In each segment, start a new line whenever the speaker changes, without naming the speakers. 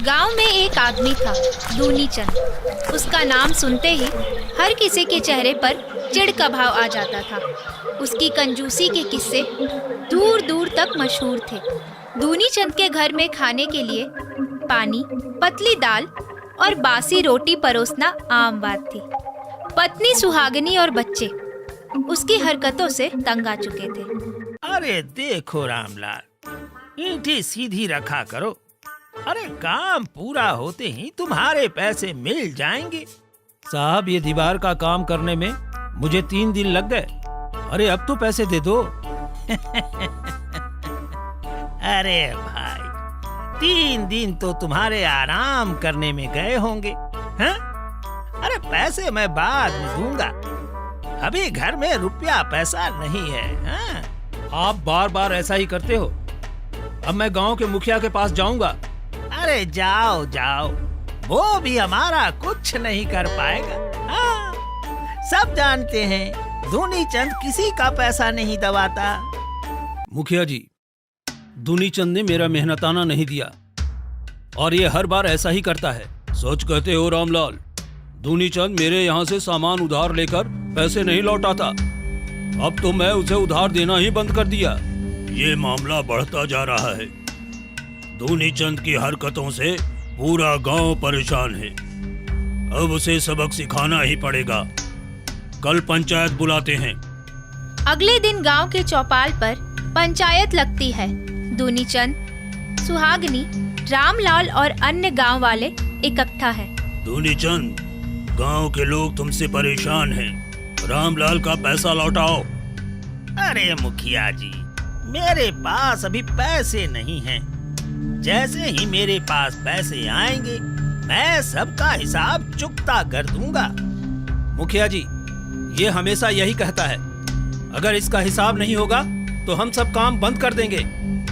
गांव में एक आदमी था, दूनी चंद। उसका नाम सुनते ही हर किसी के चेहरे पर चिढ़ का भाव आ जाता था। उसकी कंजूसी के किस्से दूर दूर तक मशहूर थे। दूनी चंद के घर में खाने के लिए पानी, पतली दाल और बासी रोटी परोसना आम बात थी। पत्नी सुहागनी और बच्चे उसकी हरकतों से तंग आ चुके थे।
अरे देखो रामलाल, ईंटें सीधी रखा करो। अरे काम पूरा होते ही तुम्हारे पैसे मिल जाएंगे।
साहब, ये दीवार का काम करने में मुझे 3 दिन लग गए। अरे अब तो पैसे दे दो।
अरे भाई, 3 दिन तो तुम्हारे आराम करने में गए होंगे, हैं? अरे पैसे मैं बाद में दूंगा, अभी घर में रुपया पैसा नहीं है, हैं?
आप बार बार ऐसा ही करते हो। अब मैं गांव के मुखिया के पास जाऊंगा।
अरे जाओ जाओ, वो भी हमारा कुछ नहीं कर पाएगा। हाँ, सब जानते हैं दूनी चंद किसी का पैसा नहीं दबाता।
मुखिया जी, दूनी चंद ने मेरा मेहनताना नहीं दिया और ये हर बार ऐसा ही करता है। सच कहते हो रामलाल, दूनी चंद मेरे यहाँ से सामान उधार लेकर पैसे नहीं लौटाता। अब तो मैं उसे उधार देना ही बंद कर दिया। ये मामला बढ़ता जा रहा है। दूनी चंद की हरकतों से पूरा गांव परेशान है। अब उसे सबक सिखाना ही पड़ेगा। कल पंचायत बुलाते हैं।
अगले दिन गांव के चौपाल पर पंचायत लगती है। दूनी चंद, सुहागनी, रामलाल और अन्य गांव वाले इकट्ठा हैं।
दूनी चंद, गांव के लोग तुमसे परेशान हैं। रामलाल का पैसा लौटाओ।
अरे मुखिया जी, मेरे पास अभी पैसे नहीं हैं। जैसे ही मेरे पास पैसे आएंगे, मैं सबका हिसाब चुकता कर दूंगा।
मुखिया जी, ये हमेशा यही कहता है, अगर इसका हिसाब नहीं होगा तो हम सब काम बंद कर देंगे।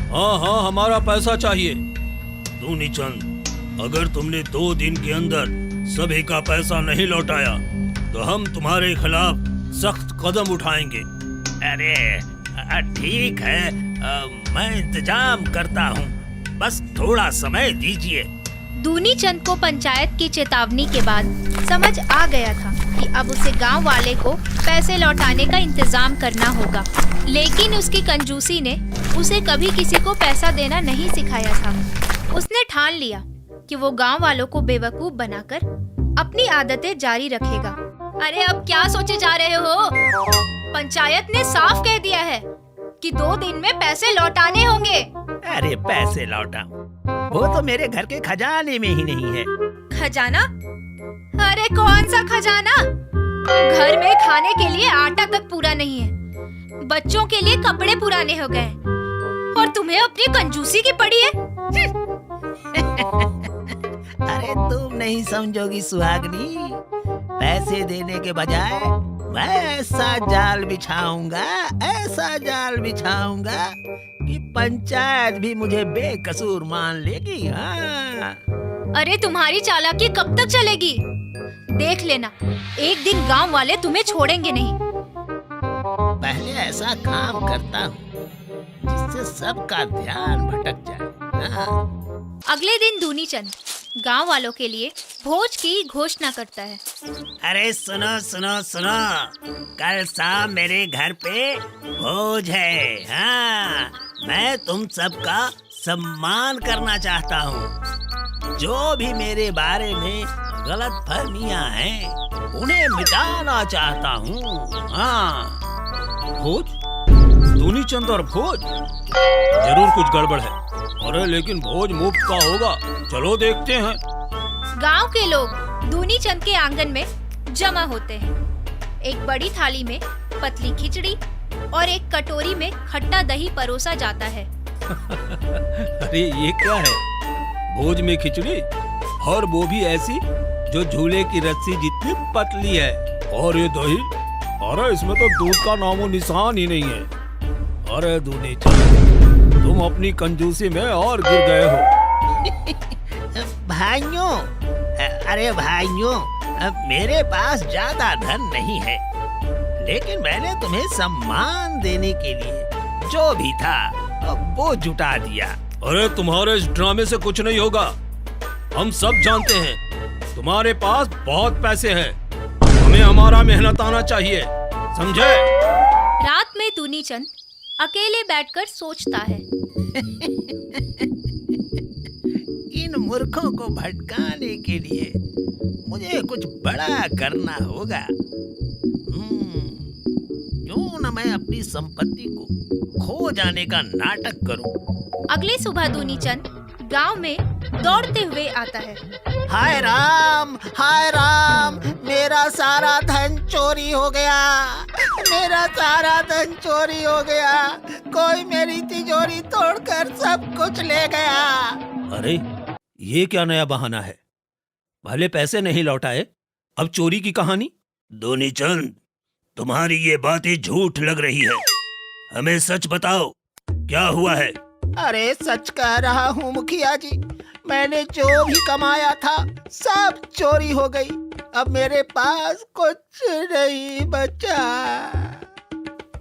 हाँ हाँ, हमारा पैसा चाहिए। दूनी चंद, अगर तुमने 2 दिन के अंदर सभी का पैसा नहीं लौटाया तो हम तुम्हारे खिलाफ सख्त कदम उठाएंगे।
अरे ठीक है, मैं इंतजाम करता हूँ, बस थोड़ा समय दीजिए।
दूनी चंद को पंचायत की चेतावनी के बाद समझ आ गया था कि अब उसे गांव वाले को पैसे लौटाने का इंतजाम करना होगा। लेकिन उसकी कंजूसी ने उसे कभी किसी को पैसा देना नहीं सिखाया था। उसने ठान लिया कि वो गांव वालों को बेवकूफ बनाकर अपनी आदतें जारी रखेगा। अरे अब क्या सोचे जा रहे हो? पंचायत ने साफ कह दिया है कि 2 दिन में पैसे लौटाने होंगे।
अरे पैसे लौटाऊं? वो तो मेरे घर के खजाने में ही नहीं है।
खजाना? अरे कौन सा खजाना? घर में खाने के लिए आटा तक पूरा नहीं है, बच्चों के लिए कपड़े पुराने हो गए और तुम्हें अपनी कंजूसी की पड़ी है।
अरे तुम नहीं समझोगी सुहागनी, पैसे देने के बजाय मैं ऐसा जाल बिछाऊंगा, ऐसा जाल बिछाऊंगा कि पंचायत भी मुझे बेकसूर मान लेगी। हाँ।
अरे तुम्हारी चालाकी कब तक चलेगी? देख लेना, एक दिन गांव वाले तुम्हें छोड़ेंगे नहीं।
पहले ऐसा काम करता हूँ जिससे सबका ध्यान भटक जाए। हाँ।
अगले दिन दूनी चंद गांव वालों के लिए भोज की घोषणा करता है।
अरे सुनो सुनो सुनो, कल शाम मेरे घर पे भोज है। हाँ, मैं तुम सबका सम्मान करना चाहता हूँ। जो भी मेरे बारे में गलत फहमियाँ हैं, उन्हें मिटाना चाहता हूँ। हाँ।
भोज? दूनी चंद और भोज? जरूर कुछ गड़बड़ है। अरे लेकिन भोज मुफ्त का होगा, चलो देखते हैं।
गांव के लोग दूनी चंद के आंगन में जमा होते हैं। एक बड़ी थाली में पतली खिचड़ी और एक कटोरी में खट्टा दही परोसा जाता है।
अरे ये क्या है? भोज में खिचड़ी, और वो भी ऐसी जो झूले की रस्सी जितनी पतली है। और ये दही, अरे इसमें तो दूध का नामो निशान ही नहीं है। अरे दूनी चंद, तुम अपनी कंजूसी में और गिर गए हो।
भाइयों, अरे भाइयों, मेरे पास ज्यादा धन नहीं है, लेकिन मैंने तुम्हें सम्मान देने के लिए जो भी था वो जुटा दिया।
अरे तुम्हारे इस ड्रामे से कुछ नहीं होगा। हम सब जानते हैं तुम्हारे पास बहुत पैसे हैं। हमें हमारा मेहनताना चाहिए, समझे?
रात में दूनीचंद अकेले बैठकर सोचता है।
इन मूर्खों को भटकाने के लिए मुझे कुछ बड़ा करना होगा। क्यों न मैं अपनी संपत्ति को खो जाने का नाटक करूं।
अगली सुबह दूनीचंद गांव में दौड़ते हुए आता है।
हाय राम, मेरा सारा धन चोरी हो गया, मेरा सारा धन चोरी हो गया, कोई मेरी तिजोरी तोड़कर सब कुछ ले गया।
अरे ये क्या नया बहाना है? पहले पैसे नहीं लौटाए, अब चोरी की कहानी?
दूनीचंद, तुम्हारी ये बातें झूठ लग रही है। हमें सच बताओ, क्या हुआ है? अरे सच कह रहा हूँ मुखिया जी, मैंने जो भी कमाया था सब चोरी हो गई। अब मेरे पास कुछ नहीं बचा।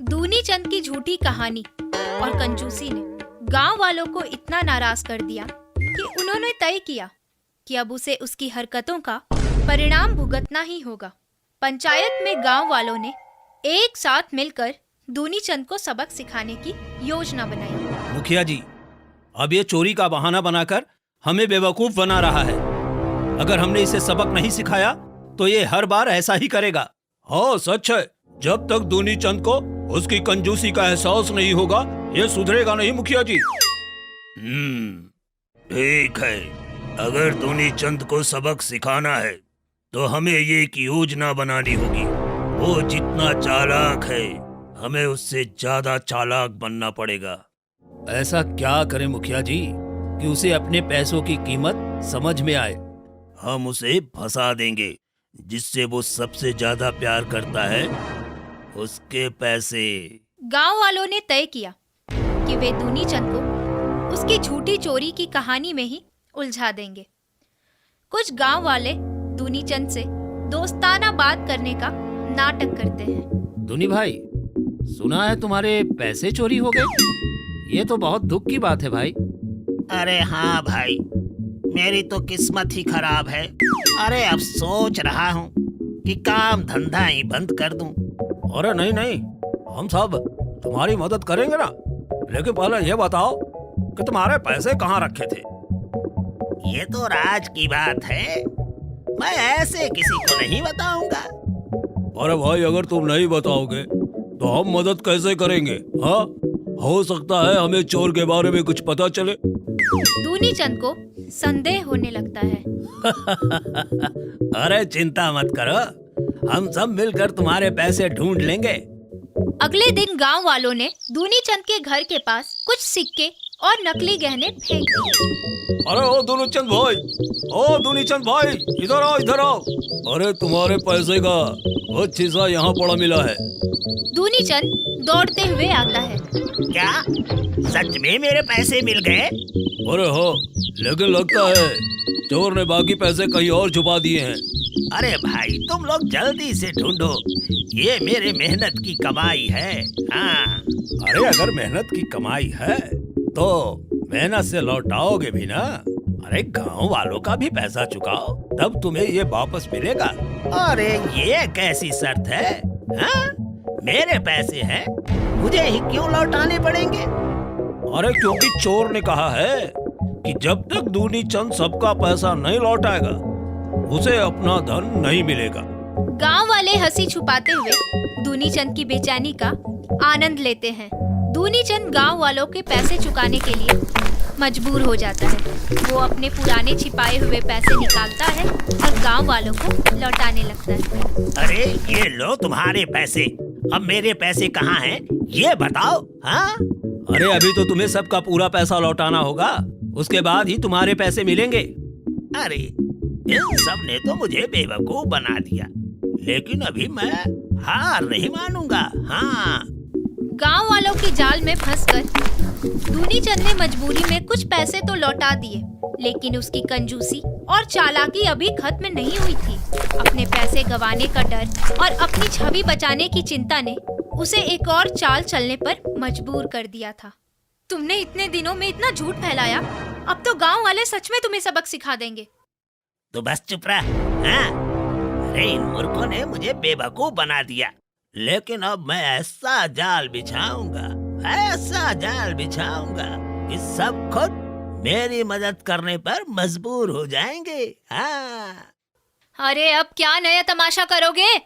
दूनीचंद की झूठी कहानी और कंजूसी ने गांव वालों को इतना नाराज कर दिया कि उन्होंने तय किया कि अब उसे उसकी हरकतों का परिणाम भुगतना ही होगा। पंचायत में गांव वालों ने एक साथ मिलकर दूनीचंद को सबक सिखाने की योजना बनाई।
मुखिया जी, अब ये चोरी का बहाना बनाकर हमें बेवकूफ बना रहा है। अगर हमने इसे सबक नहीं सिखाया तो ये हर बार ऐसा ही करेगा। हाँ सच है, जब तक दूनीचंद को उसकी कंजूसी का एहसास नहीं होगा ये सुधरेगा नहीं मुखिया जी।
ठीक है, अगर दूनीचंद को सबक सिखाना है तो हमें ये एक योजना बनानी होगी। वो जितना चालाक है, हमें उससे ज्यादा चालाक बनना पड़ेगा।
ऐसा क्या करें मुखिया जी कि उसे अपने पैसों की कीमत समझ में आए?
हम उसे फंसा देंगे, जिससे वो सबसे ज्यादा प्यार करता है उसके पैसे।
गांव वालों ने तय किया कि वे दूनीचंद को उसकी झूठी चोरी की कहानी में ही उलझा देंगे। कुछ गांव वाले दूनीचंद से दोस्ताना बात करने का नाटक करते हैं।
दूनी भाई, सुना है तुम्हारे पैसे चोरी हो गए? ये तो बहुत दुख की बात है भाई।
अरे हाँ भाई, मेरी तो किस्मत ही खराब है। अरे अब सोच रहा हूँ कि काम धंधा ही बंद कर दूं।
अरे नहीं नहीं, हम सब तुम्हारी मदद करेंगे ना, लेकिन पहले ये बताओ कि तुम्हारे पैसे कहाँ रखे थे?
ये तो राज की बात है, मैं ऐसे किसी को नहीं बताऊंगा।
अरे भाई, अगर तुम नहीं बताओगे तो हम मदद कैसे करेंगे? हाँ, हो सकता है हमें चोर के बारे में कुछ पता चले।
दूनीचंद को संदेह होने लगता है।
अरे चिंता मत करो, हम सब मिलकर तुम्हारे पैसे ढूंढ लेंगे।
अगले दिन गांव वालों ने दूनीचंद के घर के पास कुछ सिक्के और नकली गहने फेंक दिए।
अरे ओ दूनीचंद भाई, ओ दूनीचंद भाई, इधर आओ इधर आओ। अरे तुम्हारे पैसे का कुछ हिस्सा यहाँ पड़ा मिला है।
दूनीचंद दौड़ते हुए आता है।
क्या सच में मेरे पैसे मिल गए?
अरे हो, लेकिन लगता है चोर ने बाकी पैसे कहीं और छुपा दिए हैं।
अरे भाई, तुम लोग जल्दी से ढूंढो, ये मेरे मेहनत की कमाई है। हाँ।
अरे अगर मेहनत की कमाई है तो मेहनत से लौटाओगे भी ना। अरे गांव वालों का भी पैसा चुकाओ, तब तुम्हें ये वापस मिलेगा।
अरे ये कैसी शर्त है? हाँ? मेरे पैसे हैं, मुझे ही क्यों लौटाने पड़ेंगे?
अरे क्योंकि चोर ने कहा है कि जब तक दूनीचंद सबका पैसा नहीं लौटाएगा उसे अपना धन नहीं मिलेगा।
गांव वाले हंसी छुपाते हुए दूनीचंद की बेचैनी का आनंद लेते हैं। दूनीचंद गांव वालों के पैसे चुकाने के लिए मजबूर हो जाता है। वो अपने पुराने छिपाए हुए पैसे निकालता है और गांव वालों को लौटाने लगता है।
अरे ये लो तुम्हारे पैसे, अब मेरे पैसे कहाँ हैं? ये बताओ। हाँ?
अरे अभी तो तुम्हें सबका पूरा पैसा लौटाना होगा, उसके बाद ही तुम्हारे पैसे मिलेंगे।
अरे इन सब ने तो मुझे बेवकूफ बना दिया, लेकिन अभी मैं हार नहीं मानूंगा। हाँ।
गांव वालों के जाल में फंसकर दूनीचंद ने मजबूरी में कुछ पैसे तो लौटा दिए, लेकिन उसकी कंजूसी और चालाकी अभी खत्म नहीं हुई थी। अपने पैसे गंवाने का डर और अपनी छवि बचाने की चिंता ने उसे एक और चाल चलने पर मजबूर कर दिया था। तुमने इतने दिनों में इतना झूठ फैलाया, अब तो गांव वाले सच में तुम्हें सबक सिखा देंगे।
तू बस चुप रहा। हाँ? अरे इन मूर्खों ने मुझे बेवकूफ बना दिया, लेकिन अब मैं ऐसा जाल बिछाऊंगा कि सब खुद मेरी मदद करने पर मजबूर हो जाएंगे। हाँ,
अरे अब क्या नया तमाशा करोगे?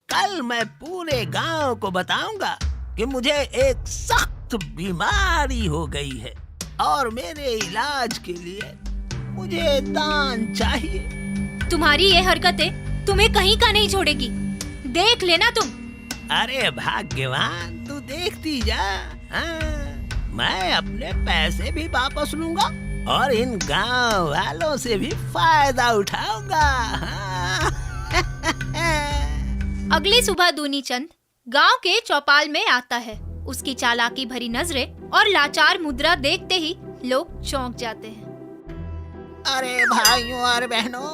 कल मैं पूरे गांव को बताऊंगा कि मुझे एक सख्त बीमारी हो गई है और मेरे इलाज के लिए मुझे दान चाहिए।
तुम्हारी ये हरकतें तुम्हें कहीं का नहीं छोड़ेगी, देख लेना तुम।
अरे भाग्यवान, तू देखती जा। हाँ, मैं अपने पैसे भी वापस लूंगा और इन गांव वालों से भी फायदा उठाऊंगा। हाँ।
अगली सुबह दूनीचंद गांव के चौपाल में आता है। उसकी चालाकी भरी नजरें और लाचार मुद्रा देखते ही लोग चौंक जाते हैं।
अरे भाइयों और बहनों,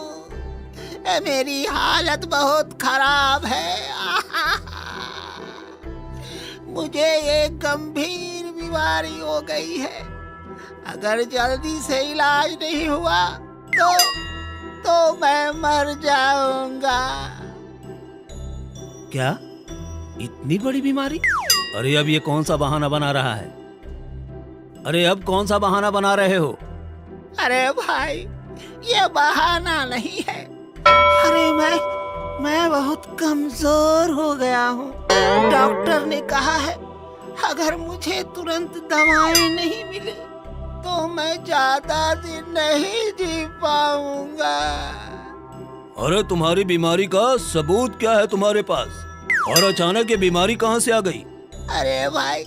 मेरी हालत बहुत खराब है। मुझे एक गंभीर बीमारी हो गई है। अगर जल्दी से इलाज नहीं हुआ तो मैं मर जाऊंगा।
क्या? इतनी बड़ी बीमारी? अरे अब ये कौन सा बहाना बना रहा है? अरे अब कौन सा बहाना बना रहे हो?
अरे भाई, ये बहाना नहीं है। अरे मैं बहुत कमजोर हो गया हूँ। डॉक्टर ने कहा है अगर मुझे तुरंत दवाएं नहीं मिले तो मैं ज्यादा दिन नहीं जी पाऊंगा।
अरे तुम्हारी बीमारी का सबूत क्या है तुम्हारे पास? और अचानक ये बीमारी कहाँ से आ गई?
अरे भाई,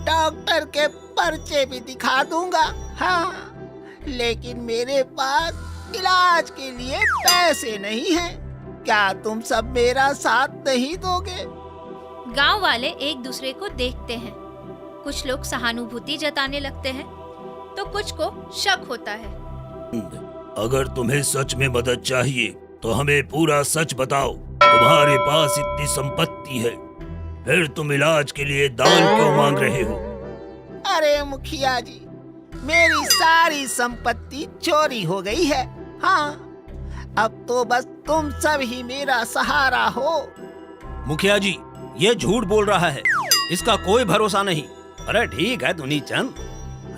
डॉक्टर के पर्चे भी दिखा दूंगा। हाँ, लेकिन मेरे पास इलाज के लिए पैसे नहीं हैं। क्या तुम सब मेरा साथ नहीं दोगे?
गांव वाले एक दूसरे को देखते हैं। कुछ लोग सहानुभूति जताने लगते हैं तो कुछ को शक होता है।
अगर तुम्हें सच में मदद चाहिए तो हमें पूरा सच बताओ। तुम्हारे पास इतनी संपत्ति है, फिर तुम इलाज के लिए दान क्यों मांग रहे हो?
अरे मुखिया जी, मेरी सारी संपत्ति चोरी हो गई है। हाँ, अब तो बस तुम सब ही मेरा सहारा हो।
मुखिया जी, ये झूठ बोल रहा है, इसका कोई भरोसा नहीं।
अरे ठीक है दुनीचंद,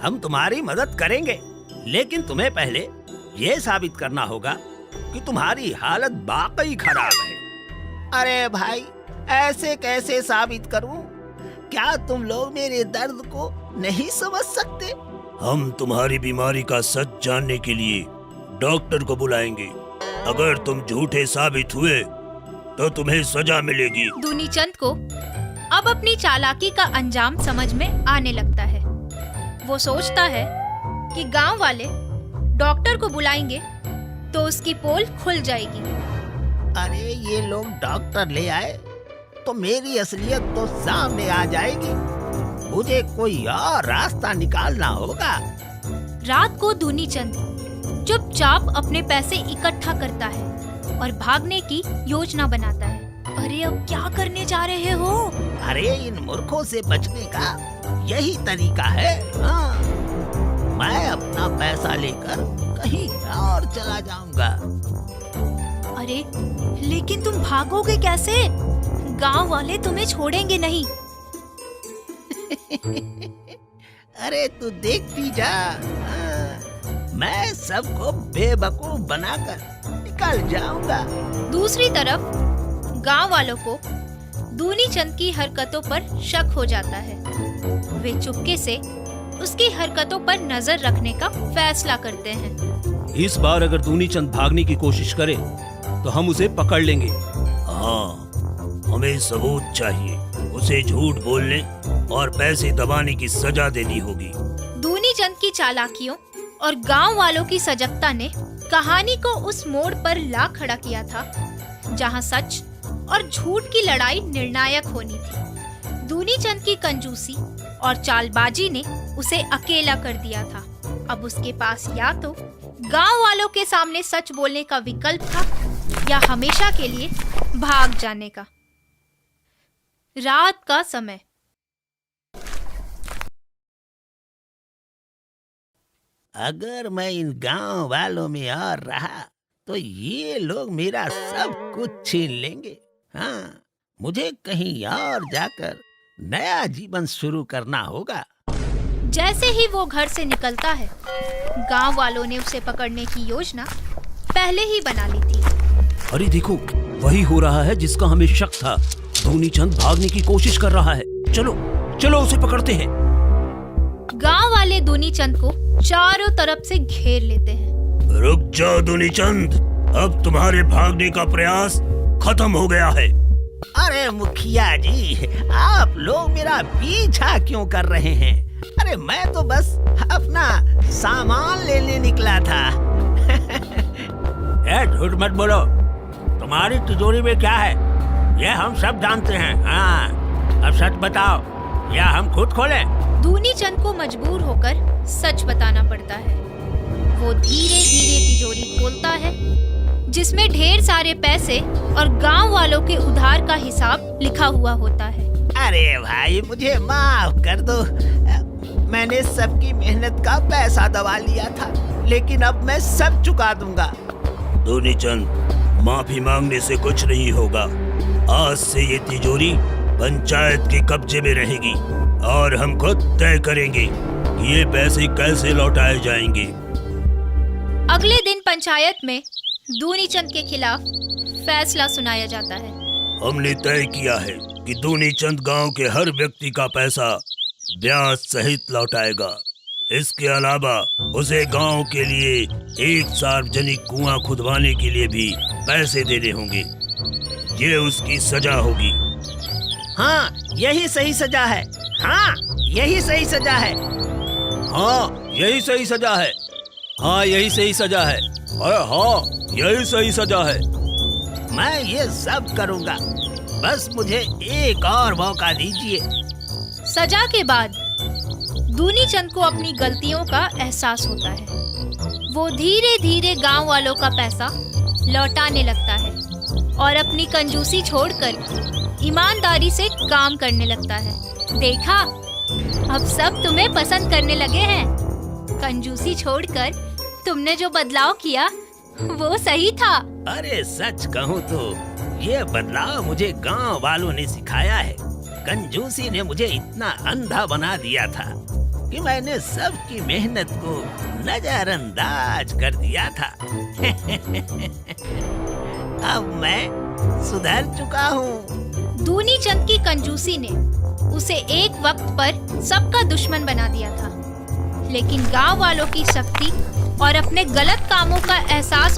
हम तुम्हारी मदद करेंगे, लेकिन तुम्हें पहले ये साबित करना होगा कि तुम्हारी हालत वाकई खराब है। अरे भाई, ऐसे कैसे साबित करूं? क्या तुम लोग मेरे दर्द को नहीं समझ सकते?
हम तुम्हारी बीमारी का सच जानने के लिए डॉक्टर को बुलाएंगे। अगर तुम झूठे साबित हुए तो तुम्हें सजा मिलेगी।
दूनीचंद को अब अपनी चालाकी का अंजाम समझ में आने लगता है। वो सोचता है कि गांव वाले डॉक्टर को बुलाएंगे तो उसकी पोल खुल जाएगी।
अरे ये लोग डॉक्टर ले आए तो मेरी असलियत तो सामने आ जाएगी। मुझे कोई और रास्ता निकालना होगा।
रात को दूनीचंद चुपचाप अपने पैसे इकट्ठा करता है और भागने की योजना बनाता है। अरे अब क्या करने जा रहे हो?
अरे इन मूर्खों से बचने का यही तरीका है। हाँ, मैं अपना पैसा लेकर कहीं और चला जाऊंगा।
अरे लेकिन तुम भागोगे कैसे? गांव वाले तुम्हें छोड़ेंगे नहीं।
अरे तू देखती जा। हाँ, मैं सबको बेवकूफ बनाकर निकल जाऊंगा।
दूसरी तरफ गांव वालों को दूनीचंद की हरकतों पर शक हो जाता है। वे चुपके से उसकी हरकतों पर नजर रखने का फैसला करते हैं।
इस बार अगर दूनीचंद भागने की कोशिश करे तो हम उसे पकड़ लेंगे। हाँ, हमें सबूत चाहिए। उसे झूठ बोलने और पैसे दबाने की सजा देनी होगी।
दूनीचंद की चालाकियों और गांव वालों की सजगता ने कहानी को उस मोड़ पर ला खड़ा किया था जहां सच और झूठ की लड़ाई निर्णायक होनी थी। दूनीचंद की कंजूसी और चालबाजी ने उसे अकेला कर दिया था। अब उसके पास या तो गांव वालों के सामने सच बोलने का विकल्प था या हमेशा के लिए भाग जाने का। रात का समय।
अगर मैं इन गांव वालों में और रहा तो ये लोग मेरा सब कुछ छीन लेंगे। हाँ, मुझे कहीं और जाकर नया जीवन शुरू करना होगा।
जैसे ही वो घर से निकलता है, गांव वालों ने उसे पकड़ने की योजना पहले ही बना ली थी।
अरे देखो, वही हो रहा है जिसका हमें शक था। दूनीचंद भागने की कोशिश कर रहा है। चलो चलो उसे पकड़ते हैं।
गांव वाले दूनीचंद को चारों तरफ से घेर लेते हैं।
रुक जाओ दूनीचंद, अब तुम्हारे भागने का प्रयास खत्म हो गया है।
अरे मुखिया जी, आप लोग मेरा पीछा क्यों कर रहे हैं? अरे मैं तो बस अपना सामान लेने निकला था। झूठ मत बोलो, तुम्हारी तिजोरी में क्या है ये हम सब जानते हैं। हाँ, अब सच बताओ या हम खुद खोलें?
दूनीचंद को मजबूर होकर सच बताना पड़ता है। वो धीरे धीरे तिजोरी खोलता है, जिसमें ढेर सारे पैसे और गांव वालों के उधार का हिसाब लिखा हुआ होता है।
अरे भाई, मुझे माफ कर दो। मैंने सबकी मेहनत का पैसा दबा लिया था, लेकिन अब मैं सब चुका दूंगा।
दूनीचंद, माफी मांगने से कुछ नहीं होगा। आज से ये तिजोरी पंचायत के कब्जे में रहेगी और हम खुद तय करेंगे कि ये पैसे कैसे लौटाए जाएंगे।
अगले दिन पंचायत में दूनीचंद के खिलाफ फैसला सुनाया जाता है।
हमने तय किया है कि दूनीचंद गांव के हर व्यक्ति का पैसा ब्याज सहित लौटाएगा। इसके अलावा उसे गांव के लिए एक सार्वजनिक कुआं खुदवाने के लिए भी पैसे देने होंगे। ये उसकी सजा होगी।
हाँ, यही सही सजा है। हाँ, यही सही सजा है।
हाँ, यही सही सजा है। हाँ, यही सही सजा है। अरे हाँ, यही सही सजा है।
मैं ये सब करूँगा, बस मुझे एक और मौका दीजिए।
सजा के बाद दूनीचंद को अपनी गलतियों का एहसास होता है। वो धीरे धीरे गांव वालों का पैसा लौटाने लगता है और अपनी कंजूसी छोड़कर ईमानदारी से काम करने लगता है। देखा, अब सब तुम्हें पसंद करने लगे हैं। कंजूसी छोड़कर तुमने जो बदलाव किया वो सही था।
अरे सच कहूँ तो ये बदलाव मुझे गांव वालों ने सिखाया है। कंजूसी ने मुझे इतना अंधा बना दिया था कि मैंने सबकी मेहनत को नजरअंदाज कर दिया था। अब मैं सुधर चुका हूँ।
दूनीचंद की कंजूसी ने उसे एक वक्त पर सबका दुश्मन बना दिया था, लेकिन गांव वालों की शक्ति और अपने गलत कामों का एहसास